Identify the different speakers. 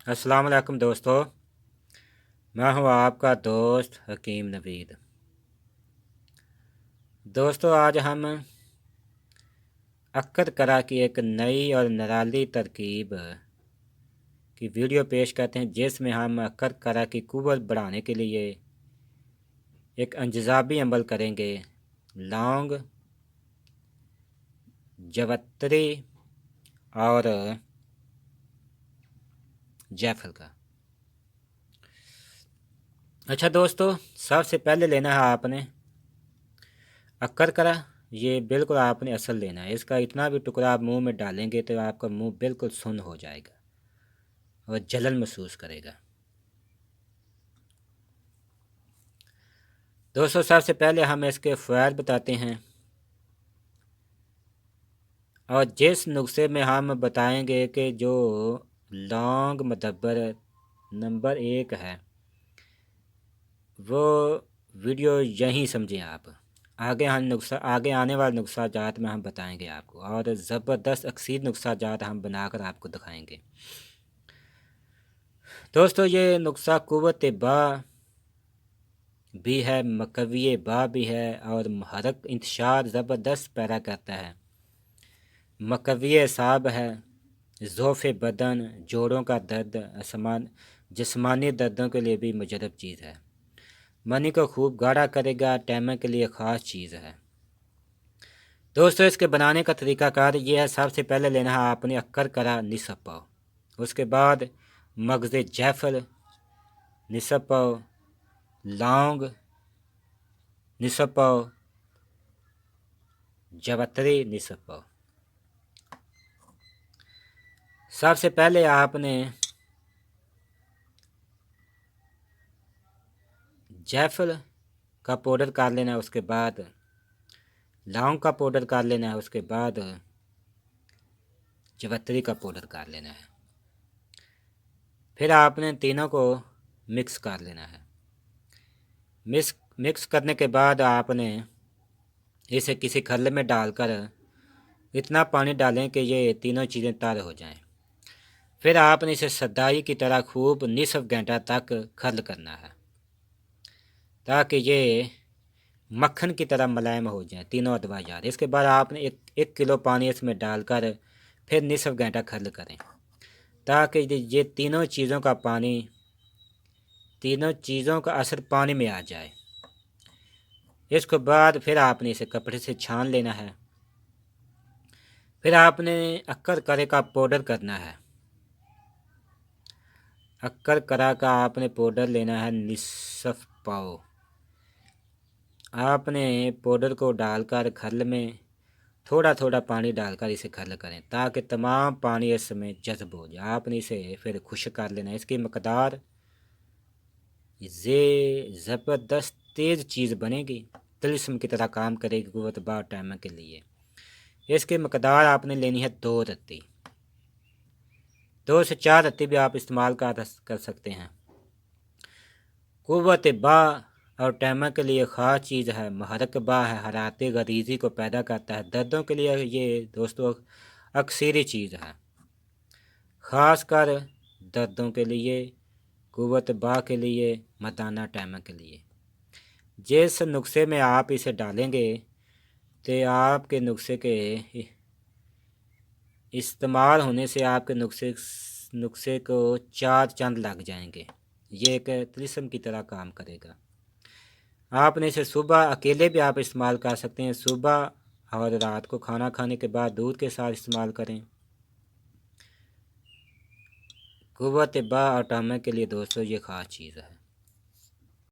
Speaker 1: अस्सलाम वालेकुम दोस्तों, मैं हूं आपका दोस्त हकीम नवीद। दोस्तों, आज हम अक्कर करा की एक नई और निराली तरकीब की वीडियो पेश करते हैं, जिसमें हम अक्कर करा की कुव्वत बढ़ाने के लिए एक अंजज़ाबी अमल करेंगे। लौंग, जवत्री और जायफल का। अच्छा दोस्तों, सबसे पहले लेना है आपने अक्कर करा। ये बिल्कुल आपने असल लेना है। इसका इतना भी टुकड़ा आप मुंह में डालेंगे तो आपका मुंह बिल्कुल सुन्न हो जाएगा और जलन महसूस करेगा। दोस्तों, सबसे पहले हम इसके फ़वाइद बताते हैं और जिस नुस्खे में हम बताएंगे कि जो लौंग मदब्बर नंबर 1 है, वो वीडियो यहीं समझें आप। आगे आने वाले नुस्खा जात में हम बताएंगे आपको, और ज़बरदस्त अक्सीर नुस्खा जात हम बनाकर आपको दिखाएंगे। दोस्तों, ये नुस्खा कुव्वत बा भी है, मकवी बा भी है और महरक इंतशार ज़बरदस्त पैदा करता है। मकवी साहब है, ज़ोफ़ बदन, जोड़ों का दर्द, जिस्मानी दर्दों के लिए भी मुजरब चीज़ है। मनी को खूब गाढ़ा करेगा, टैमा के लिए ख़ास चीज़ है। दोस्तों, इसके बनाने का तरीक़ाकार ये है। सबसे पहले लेना है आपने अक्कर करा निसफ पाव, उसके बाद मगज़ जायफल निसफ पाव, लौंग निसफ पाव, जवत्री निसफ पाव। सबसे पहले आपने जायफल का पाउडर कर लेना है, उसके बाद लौंग का पाउडर कर लेना है, उसके बाद जवत्री का पाउडर कर लेना है। फिर आपने तीनों को मिक्स कर लेना है। मिक्स करने के बाद आपने इसे किसी खल्ल में डालकर इतना पानी डालें कि ये तीनों चीज़ें तर हो जाएं। फिर आपने इसे सदाई की तरह खूब निसफ घंटा तक खल्ल करना है, ताकि ये मक्खन की तरह मुलायम हो जाए तीनों अदवाजात। इसके बाद आपने एक किलो पानी इसमें डालकर फिर निसफ घंटा खल्ल करें, ताकि ये तीनों चीज़ों का असर पानी में आ जाए। इसके बाद फिर आपने इसे कपड़े से छान लेना है। फिर आपने अक्कर करे का पाउडर करना है। अक्कर करा का आपने पाउडर लेना है निसफ पाव। आपने पाउडर को डालकर खल में थोड़ा थोड़ा पानी डालकर इसे खल करें, ताकि तमाम पानी इसमें जज्ब हो जाए। आपने इसे फिर खुश्क कर लेना। इसकी मकदार ये ज़बरदस्त तेज़ चीज़ बनेगी, तिलिस्म की तरह काम करेगी कुव्वत बा टाइम के लिए। इसकी मकदार आपने लेनी है 2 रत्ती, 2 से 4 रत्ती भी आप इस्तेमाल कर सकते हैं। कुव्वत बा और टैमा के लिए ख़ास चीज़ है। महरक बा है, हरारत गरीज़ी को पैदा करता है। दर्दों के लिए ये दोस्तों अक्सरी चीज़ है, ख़ास कर दर्दों के लिए, कुव्वत बा के लिए, मर्दाना टैमा के लिए। जिस नुस्खे में आप इसे डालेंगे तो आपके नुस्खे के इस्तेमाल होने से आपके नुस्खे को 4 चांद लग जाएंगे। ये एक तिलिस्म की तरह काम करेगा। आपने इसे सुबह अकेले भी आप इस्तेमाल कर सकते हैं, सुबह और रात को खाना खाने के बाद दूध के साथ इस्तेमाल करें। कुव्वत बा और टामा के लिए दोस्तों ये ख़ास चीज़ है।